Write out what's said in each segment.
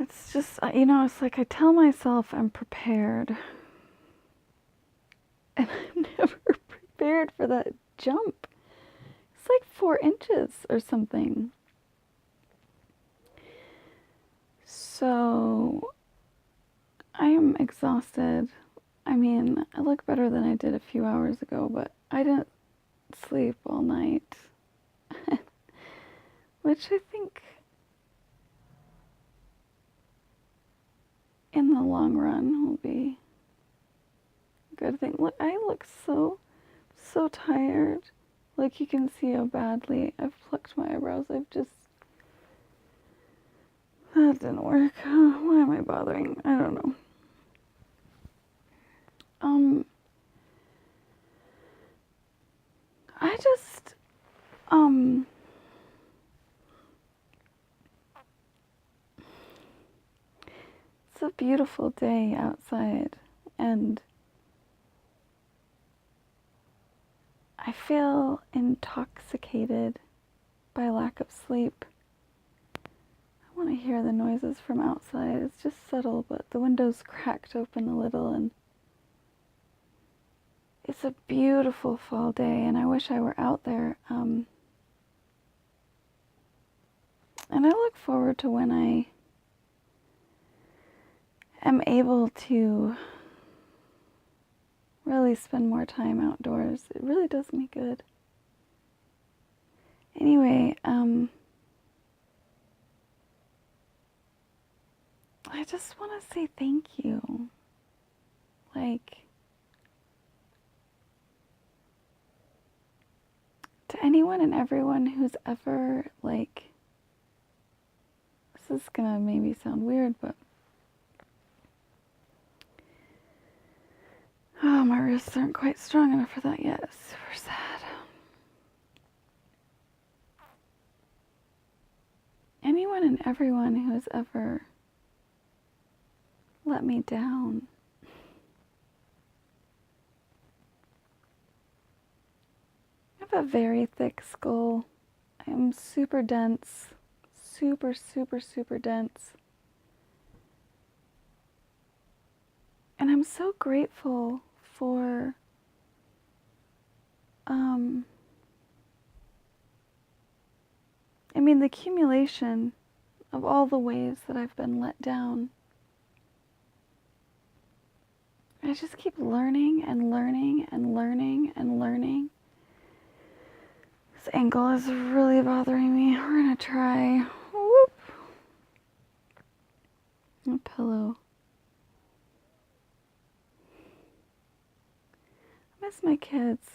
It's just, it's like I tell myself I'm prepared, and I'm never prepared for that jump. It's like 4 inches or something. So I am exhausted. I mean, I look better than I did a few hours ago, but I didn't sleep all night, which I think in the long run will be a good thing. Look, I look so tired. Like, you can see how badly I've plucked my eyebrows. That didn't work. Why am I bothering? I don't know. I just, it's a beautiful day outside, and I feel intoxicated by lack of sleep. I want to hear the noises from outside. It's just subtle, but the window's cracked open a little, and it's a beautiful fall day, and I wish I were out there. And I look forward to when I am able to really spend more time outdoors. It really does me good. Anyway, I just want to say thank you. Like, to anyone and everyone who's ever, like, this is gonna maybe sound weird, but oh, my wrists aren't quite strong enough for that yet. It's super sad. Anyone and everyone who has ever let me down. I have a very thick skull. I am super dense. Super dense. And I'm so grateful for the accumulation of all the ways that I've been let down. I just keep learning and learning and learning and learning. This ankle is really bothering me. We're gonna try. Whoop. A pillow. I miss my kids.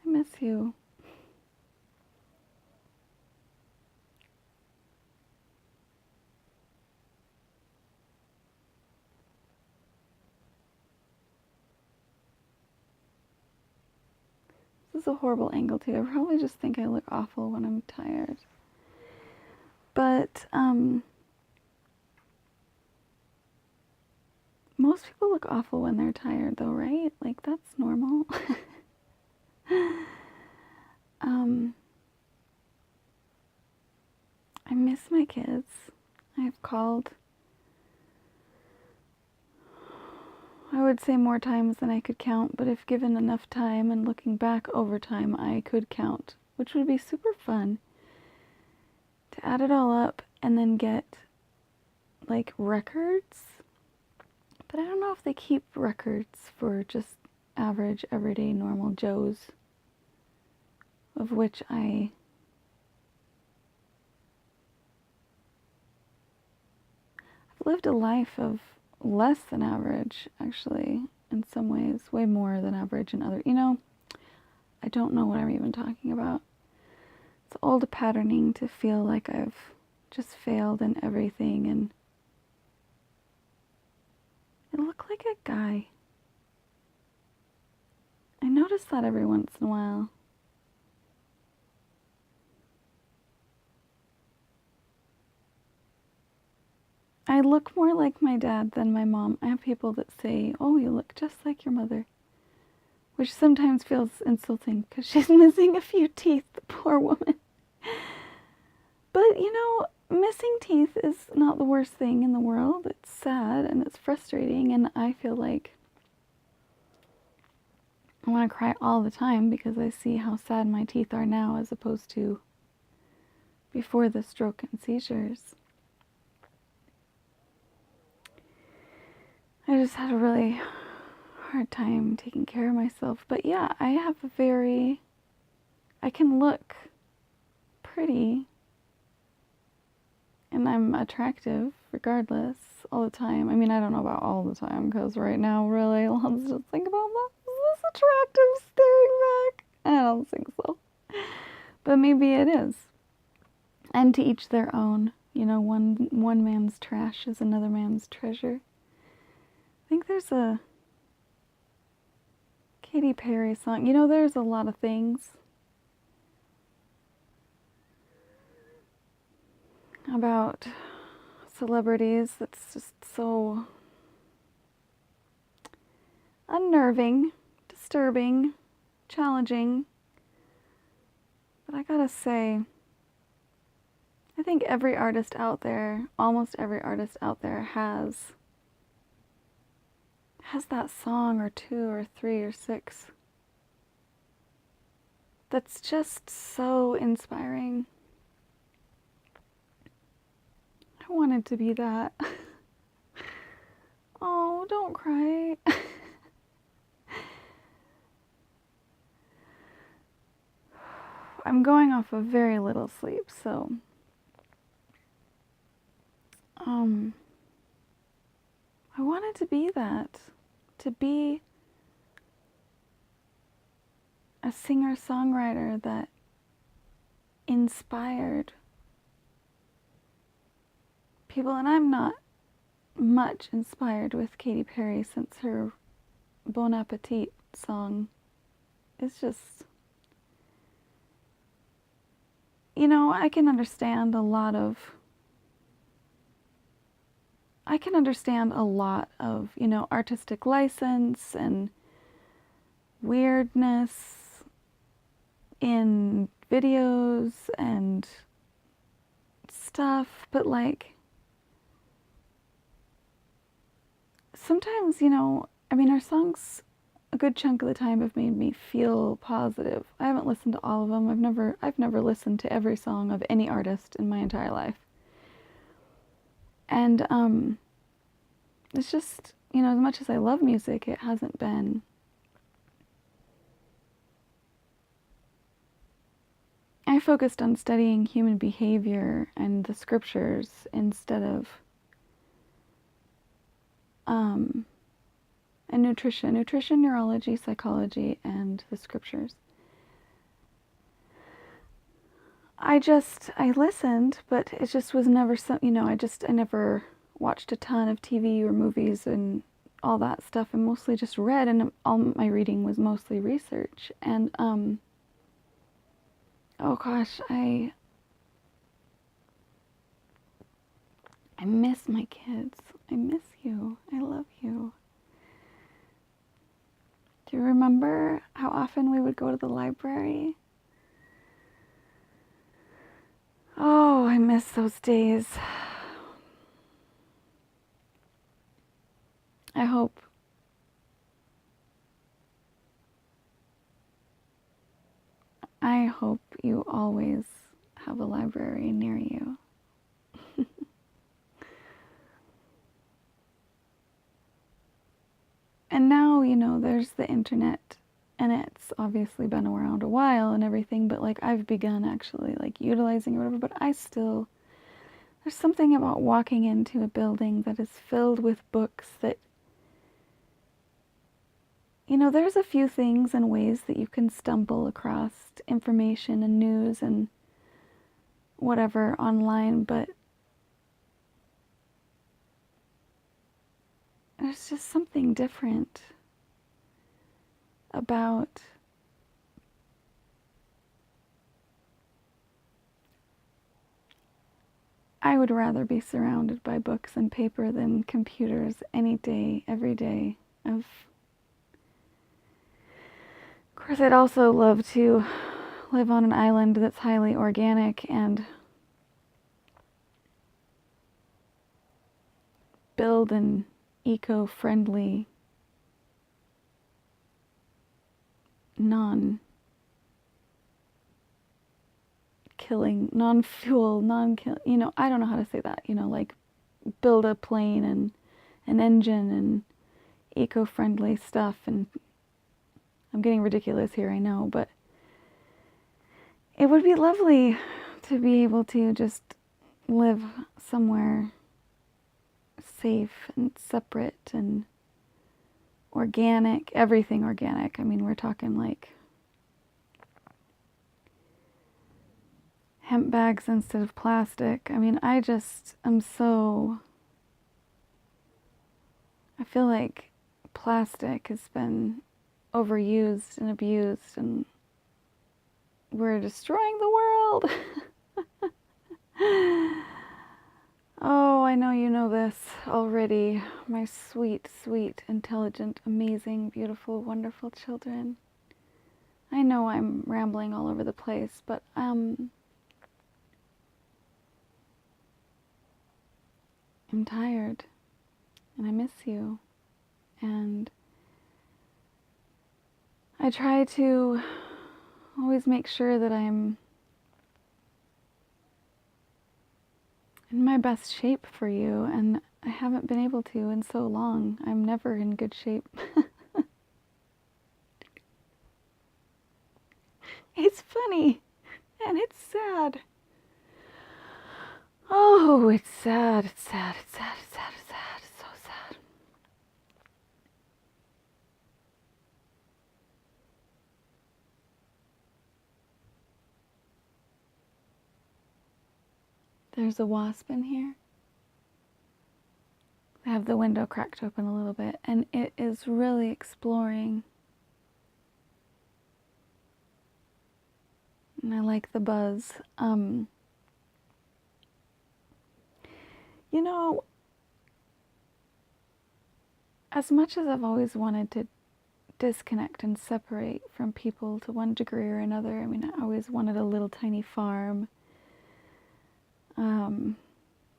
I miss you. This is a horrible angle too. I probably just think I look awful when I'm tired. But most people look awful when they're tired though, right? Like, that's normal. I miss my kids. I've called, I would say, more times than I could count, but if given enough time and looking back over time, I could count, which would be super fun to add it all up and then get, like, records. But I don't know if they keep records for just average, everyday, normal Joes, of which I've lived a life of less than average, actually, in some ways, way more than average in other, I don't know what I'm even talking about. It's old patterning to feel like I've just failed in everything, and I look like a guy. I notice that every once in a while. I look more like my dad than my mom. I have people that say, "Oh, you look just like your mother," which sometimes feels insulting because she's missing a few teeth, the poor woman. But, missing teeth is not the worst thing in the world. It's sad and it's frustrating, and I feel like I want to cry all the time because I see how sad my teeth are now as opposed to before the stroke and seizures. I just had a really hard time taking care of myself. But yeah, I can look pretty and I'm attractive regardless all the time. I mean, I don't know about all the time because right now, really, let's just think about that. Is this attractive staring back? I don't think so. But maybe it is. And to each their own. You know, one man's trash is another man's treasure. I think there's a Katy Perry song. You know, there's a lot of things about celebrities that's just so unnerving, disturbing, challenging. But I gotta say, I think every artist out there, almost every artist out there has that song or two or three or six that's just so inspiring. I wanted to be that. Oh, don't cry. I'm going off of very little sleep, so I wanted to be that. To be a singer-songwriter that inspired people, and I'm not much inspired with Katy Perry since her Bon Appetit song is just, you know, I can understand a lot of, you know, artistic license and weirdness in videos and stuff, but like sometimes, you know, I mean, her songs a good chunk of the time have made me feel positive. I haven't listened to all of them. I've never listened to every song of any artist in my entire life. And it's just, you know, as much as I love music, it hasn't been I focused on studying human behavior and the scriptures instead of and nutrition, neurology, psychology, and the scriptures. I listened, but it just was never you know, I never watched a ton of TV or movies and all that stuff. I mostly just read, and all my reading was mostly research. And oh gosh, I miss my kids. I miss you. I love you. Do you remember how often we would go to the library? Oh, I miss those days. I hope you always have a library near you. And now, you know, there's the internet, and it's obviously been around a while and everything, but like I've begun actually like utilizing it or whatever, but there's something about walking into a building that is filled with books that, you know, there's a few things and ways that you can stumble across information and news and whatever online, but there's just something different about I would rather be surrounded by books and paper than computers any day, every day. Of course, I'd also love to live on an island that's highly organic and build an eco-friendly, non-fuel, I don't know how to say that, like build a plane and an engine and eco-friendly stuff, and I'm getting ridiculous here, I know, but it would be lovely to be able to just live somewhere safe and separate and organic, everything organic. I mean, we're talking like hemp bags instead of plastic. I mean, I feel like plastic has been overused and abused, and we're destroying the world. Oh, I know you know this already, my sweet, sweet, intelligent, amazing, beautiful, wonderful children. I know I'm rambling all over the place, but I'm tired, and I miss you, and I try to always make sure that I'm in my best shape for you, and I haven't been able to in so long. I'm never in good shape. It's funny, and it's sad. Oh, it's sad, it's sad, it's sad, it's sad, it's sad, it's so sad. There's a wasp in here. I have the window cracked open a little bit, and it is really exploring. And I like the buzz. You know, as much as I've always wanted to disconnect and separate from people to one degree or another, I mean, I always wanted a little tiny farm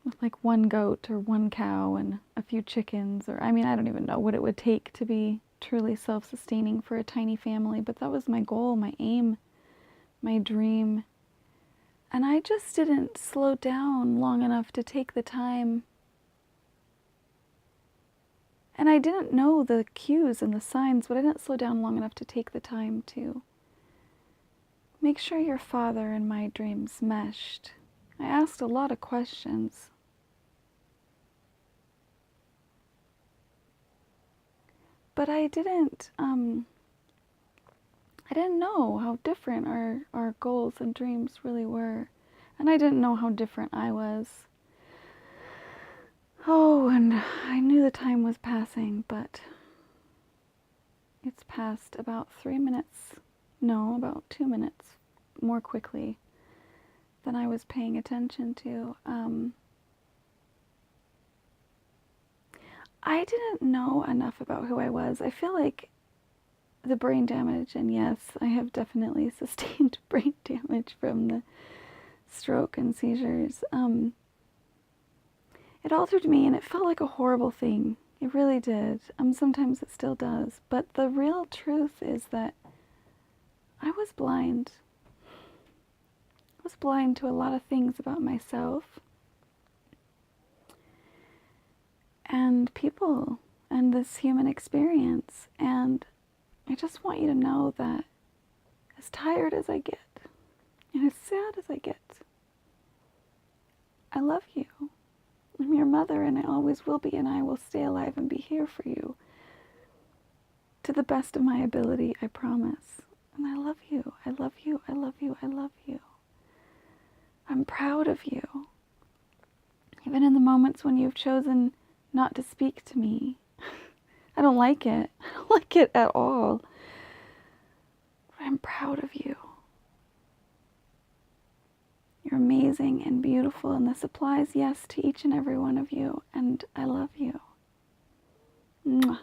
with like one goat or one cow and a few chickens, or I mean, I don't even know what it would take to be truly self-sustaining for a tiny family, but that was my goal, my aim, my dream. And I just didn't slow down long enough to take the time. And I didn't know the cues and the signs, but I didn't slow down long enough to take the time to make sure your father and my dreams meshed. I asked a lot of questions. But I didn't know how different our goals and dreams really were. And I didn't know how different I was. Oh, and I knew the time was passing, but it's passed about 3 minutes, no, about 2 minutes more quickly than I was paying attention to. I didn't know enough about who I was. I feel like the brain damage, and yes, I have definitely sustained brain damage from the stroke and seizures. It altered me, and it felt like a horrible thing. It really did. Sometimes it still does. But the real truth is that I was blind. I was blind to a lot of things about myself and people and this human experience. And I just want you to know that as tired as I get and as sad as I get, I love you. I'm your mother, and I always will be, and I will stay alive and be here for you to the best of my ability, I promise. And I love you. I love you. I love you. I love you. I'm proud of you. Even in the moments when you've chosen not to speak to me. I don't like it. I don't like it at all. But I'm proud of you. You're amazing and beautiful, and this applies, yes, to each and every one of you, and I love you. Mwah.